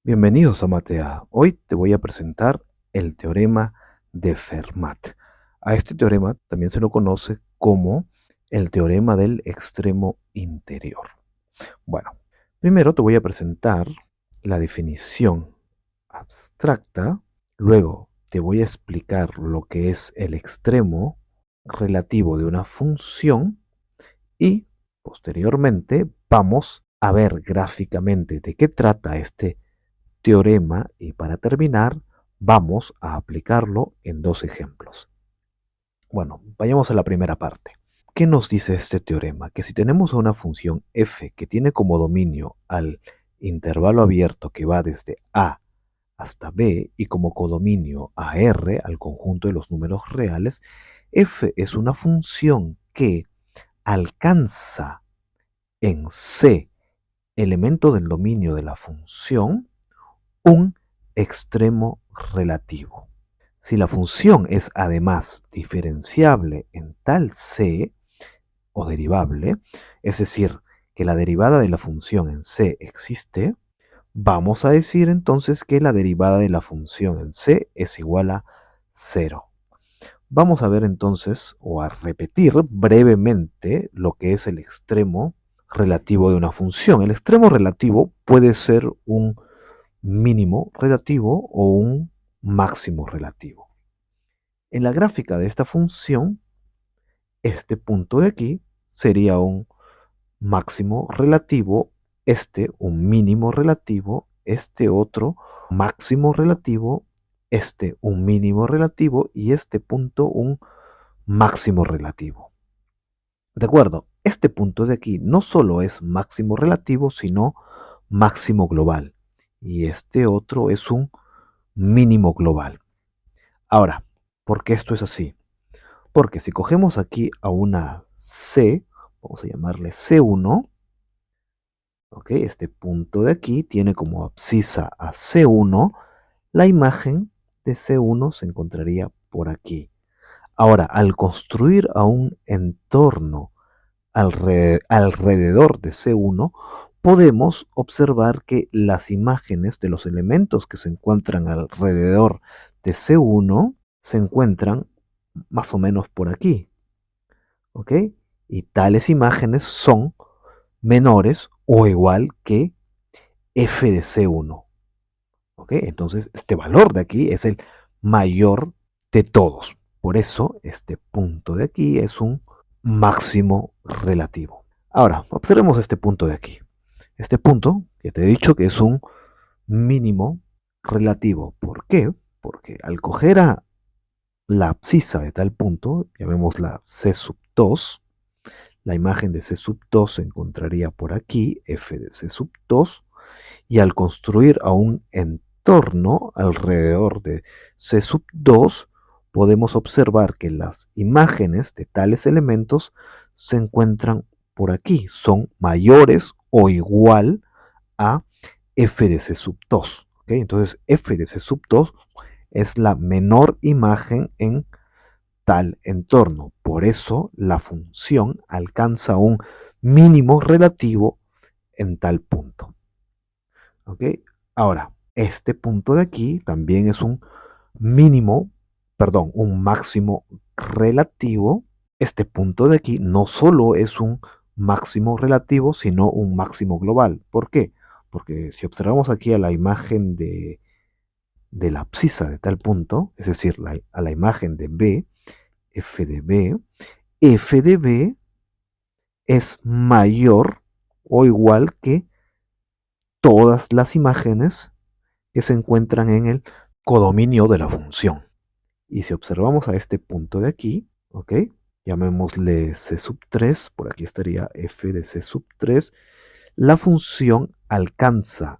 Bienvenidos a Matea. Hoy te voy a presentar el teorema de Fermat. A este teorema también se lo conoce como el teorema del extremo interior. Bueno, primero te voy a presentar la definición abstracta, luego te voy a explicar lo que es el extremo relativo de una función y posteriormente vamos a ver gráficamente de qué trata este teorema y para terminar vamos a aplicarlo en dos ejemplos. Bueno, vayamos a la primera parte. ¿Qué nos dice este teorema? Que si tenemos una función f que tiene como dominio al intervalo abierto que va desde a hasta b y como codominio a r, al conjunto de los números reales, f es una función que alcanza en c, elemento del dominio de la función, un extremo relativo. Si la función es además diferenciable en tal c o derivable, es decir, que la derivada de la función en c existe, vamos a decir entonces que la derivada de la función en c es igual a 0. Vamos a ver entonces, o a repetir brevemente, lo que es el extremo relativo de una función. El extremo relativo puede ser un mínimo relativo o un máximo relativo. En la gráfica de esta función, este punto de aquí sería un máximo relativo, este un mínimo relativo, este otro máximo relativo, este un mínimo relativo y este punto un máximo relativo. ¿De acuerdo? Este punto de aquí no solo es máximo relativo, sino máximo global. Y este otro es un mínimo global. Ahora, ¿por qué esto es así? Porque si cogemos aquí a una C, vamos a llamarle C1, ¿ok? Este punto de aquí tiene como abscisa a C1, la imagen de C1 se encontraría por aquí. Ahora, al construir a un entorno alrededor de C1, podemos observar que las imágenes de los elementos que se encuentran alrededor de C1 se encuentran más o menos por aquí, ¿ok? Y tales imágenes son menores o igual que f de C1, ¿ok? Entonces, este valor de aquí es el mayor de todos. Por eso, este punto de aquí es un máximo relativo. Ahora, observemos este punto de aquí. Este punto, que te he dicho que es un mínimo relativo. ¿Por qué? Porque al coger a la abscisa de tal punto, llamémosla C sub 2, la imagen de C sub 2 se encontraría por aquí, f de C sub 2, y al construir a un entorno alrededor de C sub 2, podemos observar que las imágenes de tales elementos se encuentran por aquí, son mayores o igual a f de C sub 2. ¿Okay? Entonces f de C sub 2 es la menor imagen en tal entorno. Por eso la función alcanza un mínimo relativo en tal punto. ¿Ok? Ahora, este punto de aquí también es un mínimo, perdón, un máximo relativo. Este punto de aquí no solo es un máximo relativo, sino un máximo global. ¿Por qué? Porque si observamos aquí a la imagen de la abscisa de tal punto, es decir, a la imagen de B, f de B es mayor o igual que todas las imágenes que se encuentran en el codominio de la función. Y si observamos a este punto de aquí, ¿ok? Llamémosle C sub 3, por aquí estaría f de C sub 3, la función alcanza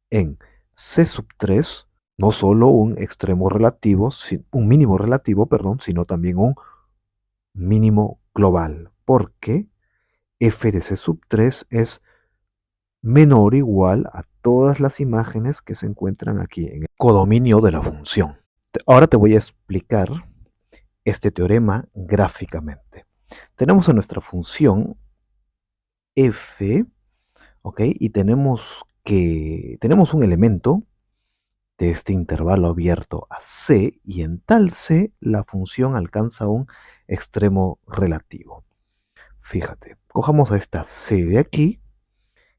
en C sub 3 no solo un extremo relativo, un mínimo relativo, perdón, sino también un mínimo global, porque f de C sub 3 es menor o igual a todas las imágenes que se encuentran aquí en el codominio de la función. Ahora te voy a explicar este teorema gráficamente. Tenemos a nuestra función f, ¿ok? Y tenemos que tenemos un elemento de este intervalo abierto a C y en tal C la función alcanza un extremo relativo. Fíjate, cojamos a esta C de aquí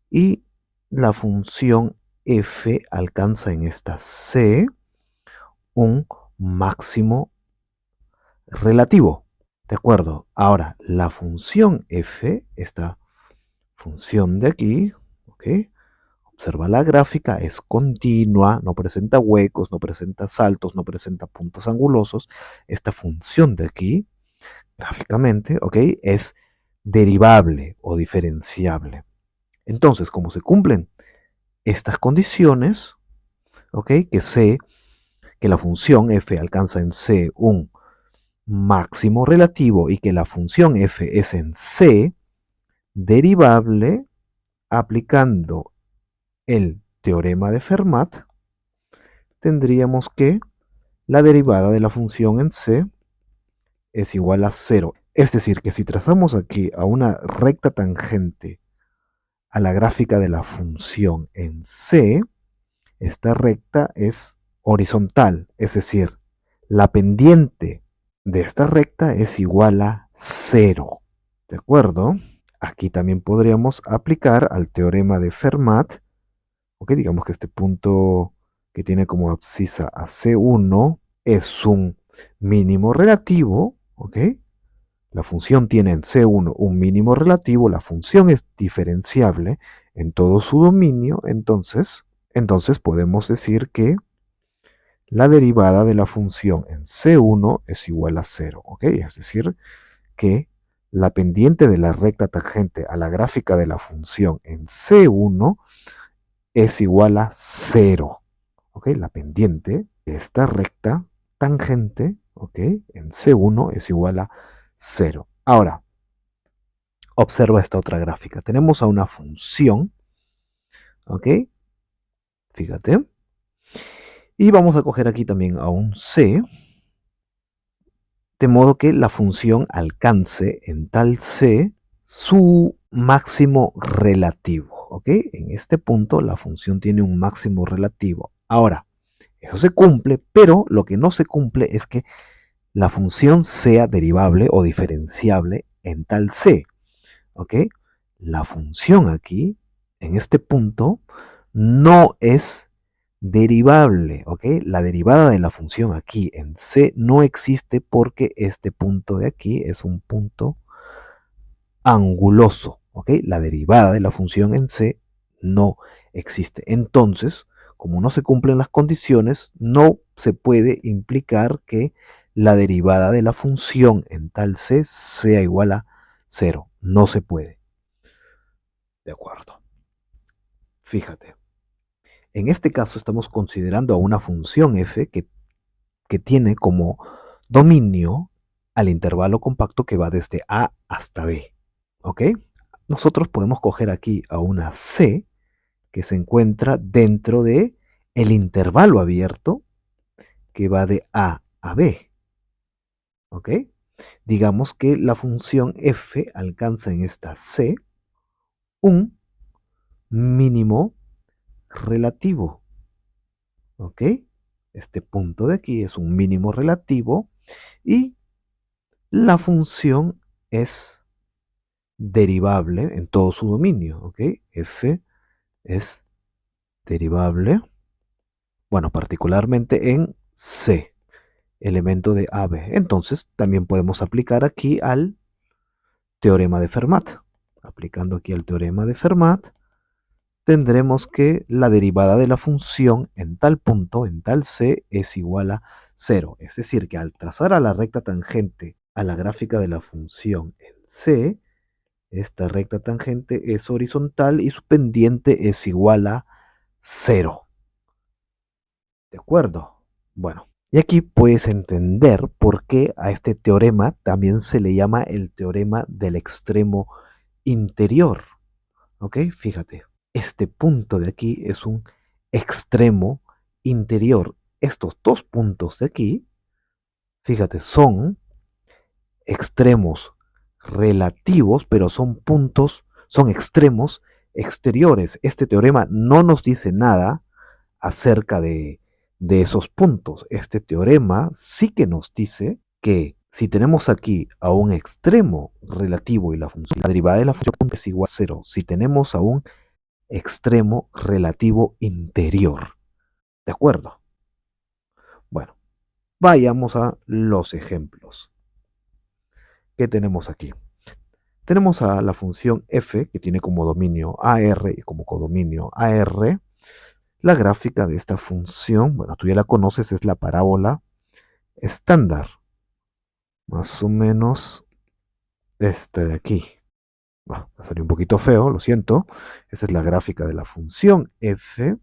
y la función f alcanza en esta C un máximo relativo. ¿De acuerdo? Ahora, la función f, esta función de aquí, ¿ok? Observa la gráfica, es continua, no presenta huecos, no presenta saltos, no presenta puntos angulosos. Esta función de aquí, gráficamente, ¿ok? Es derivable o diferenciable. Entonces, como se cumplen estas condiciones, ¿ok? Que la función f alcanza en C un máximo relativo y que la función f es en C derivable aplicando el teorema de Fermat, tendríamos que la derivada de la función en C es igual a 0. Es decir, que si trazamos aquí a una recta tangente a la gráfica de la función en C, esta recta es horizontal, es decir, la pendiente de esta recta es igual a 0. ¿De acuerdo? Aquí también podríamos aplicar al teorema de Fermat, ok, digamos que este punto que tiene como abscisa a C1 es un mínimo relativo, ok. La función tiene en C1 un mínimo relativo, la función es diferenciable en todo su dominio, entonces podemos decir que la derivada de la función en C1 es igual a 0, ¿ok? Es decir, que la pendiente de la recta tangente a la gráfica de la función en C1 es igual a 0, ¿ok? La pendiente de esta recta tangente, ¿ok? En C1 es igual a 0. Ahora, observa esta otra gráfica. Tenemos a una función, ¿ok? Fíjate. Y vamos a coger aquí también a un C, de modo que la función alcance en tal C su máximo relativo, ¿ok? En este punto la función tiene un máximo relativo. Ahora, eso se cumple, pero lo que no se cumple es que la función sea derivable o diferenciable en tal C, ¿ok? La función aquí, en este punto, no es derivable, ¿ok? La derivada de la función aquí en C no existe porque este punto de aquí es un punto anguloso, ¿ok? La derivada de la función en C no existe. Entonces, como no se cumplen las condiciones, no se puede implicar que la derivada de la función en tal C sea igual a 0. No se puede. De acuerdo. Fíjate. En este caso estamos considerando a una función f que tiene como dominio al intervalo compacto que va desde A hasta B. ¿Ok? Nosotros podemos coger aquí a una C que se encuentra dentro de el intervalo abierto que va de A B. ¿Ok? Digamos que la función f alcanza en esta C un mínimo relativo. ¿Ok? Este punto de aquí es un mínimo relativo y la función es derivable en todo su dominio. ¿Ok? F es derivable, bueno, particularmente en C, elemento de AB. Entonces, también podemos aplicar aquí al teorema de Fermat. Aplicando aquí al teorema de Fermat, tendremos que la derivada de la función en tal punto, en tal C, es igual a 0. Es decir, que al trazar a la recta tangente a la gráfica de la función en C, esta recta tangente es horizontal y su pendiente es igual a 0. ¿De acuerdo? Bueno, y aquí puedes entender por qué a este teorema también se le llama el teorema del extremo interior. ¿Ok? Fíjate, este punto de aquí es un extremo interior. Estos dos puntos de aquí, fíjate, son extremos relativos, pero son puntos, son extremos exteriores. Este teorema no nos dice nada acerca de esos puntos. Este teorema sí que nos dice que si tenemos aquí a un extremo relativo y la derivada de la función es igual a 0, si tenemos a un extremo relativo interior. ¿De acuerdo? Bueno, vayamos a los ejemplos. ¿Qué tenemos aquí? Tenemos a la función f, que tiene como dominio AR y como codominio AR. La gráfica de esta función, bueno, tú ya la conoces, es la parábola estándar. Más o menos este de aquí. Bueno, me salió un poquito feo, lo siento. Esta es la gráfica de la función f.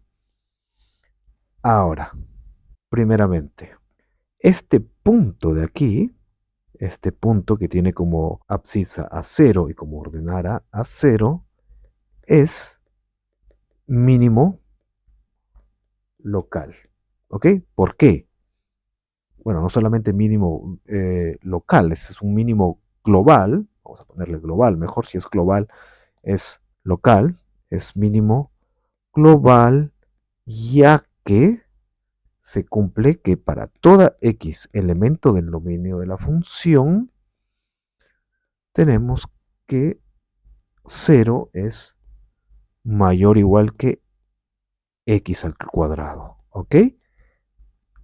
Ahora, primeramente, este punto de aquí, este punto que tiene como abscisa a 0 y como ordenada a 0, es mínimo local. ¿Ok? ¿Por qué? Bueno, no solamente mínimo local, es un mínimo global. Vamos a ponerle global, mejor si es global, es local, es mínimo global, ya que se cumple que para toda x elemento del dominio de la función, tenemos que 0 es mayor o igual que x al cuadrado. ¿Ok?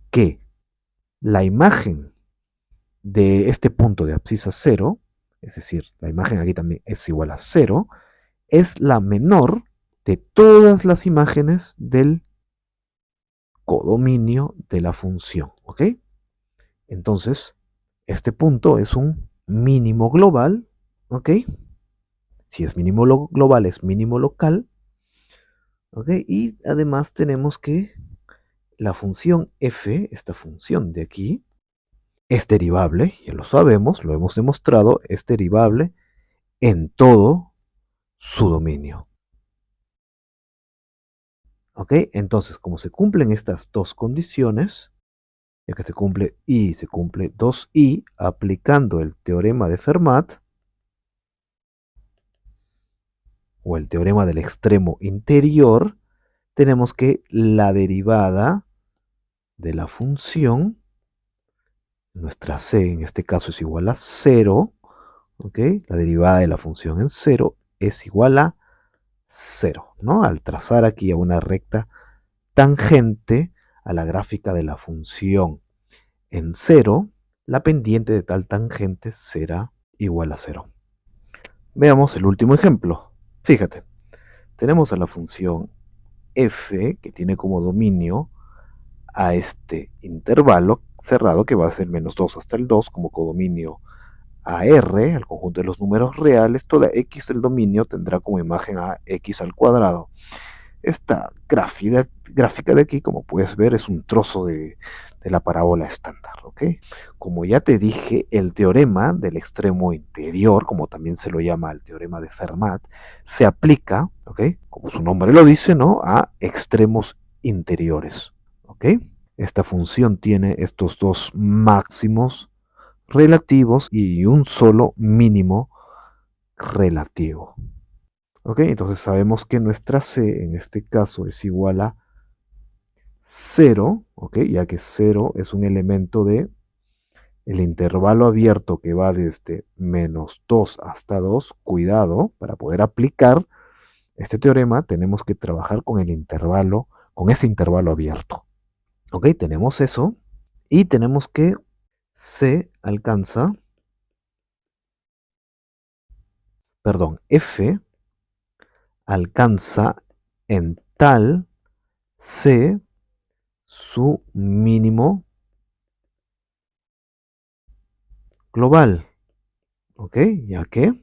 Que la imagen de este punto de abscisa 0, es decir, la imagen aquí también es igual a 0, es la menor de todas las imágenes del codominio de la función. ¿Ok? Entonces, este punto es un mínimo global. ¿Ok? Si es mínimo global, es mínimo local. ¿Ok? Y además tenemos que la función f, esta función de aquí, es derivable, ya lo sabemos, lo hemos demostrado, es derivable en todo su dominio. ¿Ok? Entonces, como se cumplen estas dos condiciones, ya que se cumple I y se cumple 2I, aplicando el teorema de Fermat, o el teorema del extremo interior, tenemos que la derivada de la función, nuestra c en este caso es igual a 0, ¿ok? La derivada de la función en 0 es igual a 0, ¿no? Al trazar aquí a una recta tangente a la gráfica de la función en 0, la pendiente de tal tangente será igual a 0. Veamos el último ejemplo. Fíjate, tenemos a la función f que tiene como dominio a este intervalo cerrado que va a ser menos 2 hasta el 2 como codominio a R, el conjunto de los números reales, toda x del dominio tendrá como imagen a x al cuadrado. Esta gráfica de aquí, como puedes ver, es un trozo de la parábola estándar. ¿Ok? Como ya te dije, el teorema del extremo interior, como también se lo llama el teorema de Fermat, se aplica, ¿ok? Como su nombre lo dice, ¿no? A extremos interiores. ¿Ok? Esta función tiene estos dos máximos relativos y un solo mínimo relativo. ¿Ok? Entonces sabemos que nuestra c en este caso es igual a 0, ¿ok? Ya que 0 es un elemento de el intervalo abierto que va desde menos 2 hasta 2. Cuidado, para poder aplicar este teorema tenemos que trabajar con el intervalo, con ese intervalo abierto. ¿Ok? Tenemos eso y tenemos que c alcanza, perdón, f alcanza en tal c su mínimo global. ¿Ok? Ya que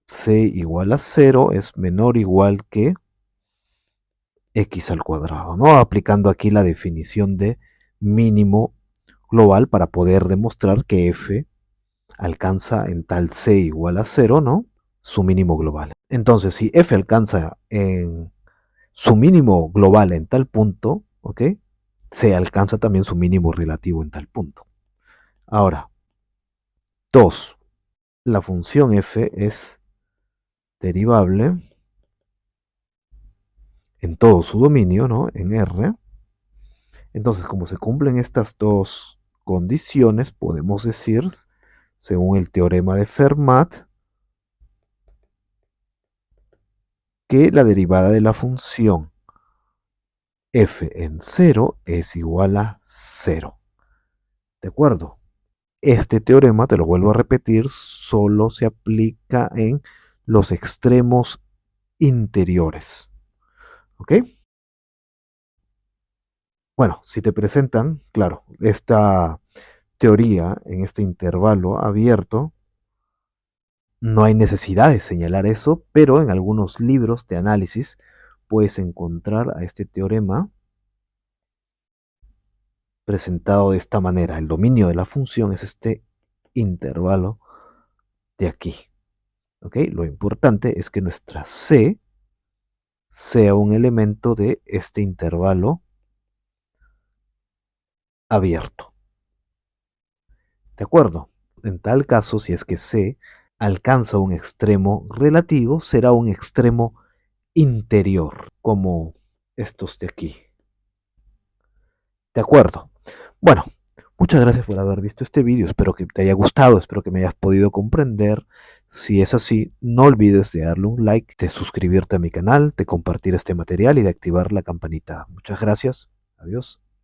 c igual a 0 es menor o igual que x al cuadrado, ¿no? Aplicando aquí la definición de mínimo global para poder demostrar que f alcanza en tal c igual a 0, ¿no? Su mínimo global. Entonces, si f alcanza en su mínimo global en tal punto, ¿ok? Se alcanza también su mínimo relativo en tal punto. Ahora, 2. La función f es derivable en todo su dominio, ¿no? En R. Entonces, como se cumplen estas dos condiciones, podemos decir, según el teorema de Fermat, que la derivada de la función f en 0 es igual a 0. ¿De acuerdo? Este teorema, te lo vuelvo a repetir, solo se aplica en los extremos interiores. ¿Ok? Bueno, si te presentan, claro, esta teoría en este intervalo abierto, no hay necesidad de señalar eso, pero en algunos libros de análisis puedes encontrar a este teorema presentado de esta manera. El dominio de la función es este intervalo de aquí. ¿Ok? Lo importante es que nuestra C sea un elemento de este intervalo abierto. ¿De acuerdo? En tal caso, si es que C alcanza un extremo relativo, será un extremo interior, como estos de aquí. ¿De acuerdo? Bueno, muchas gracias por haber visto este vídeo, espero que te haya gustado, espero que me hayas podido comprender. Si es así, no olvides de darle un like, de suscribirte a mi canal, de compartir este material y de activar la campanita. Muchas gracias, adiós.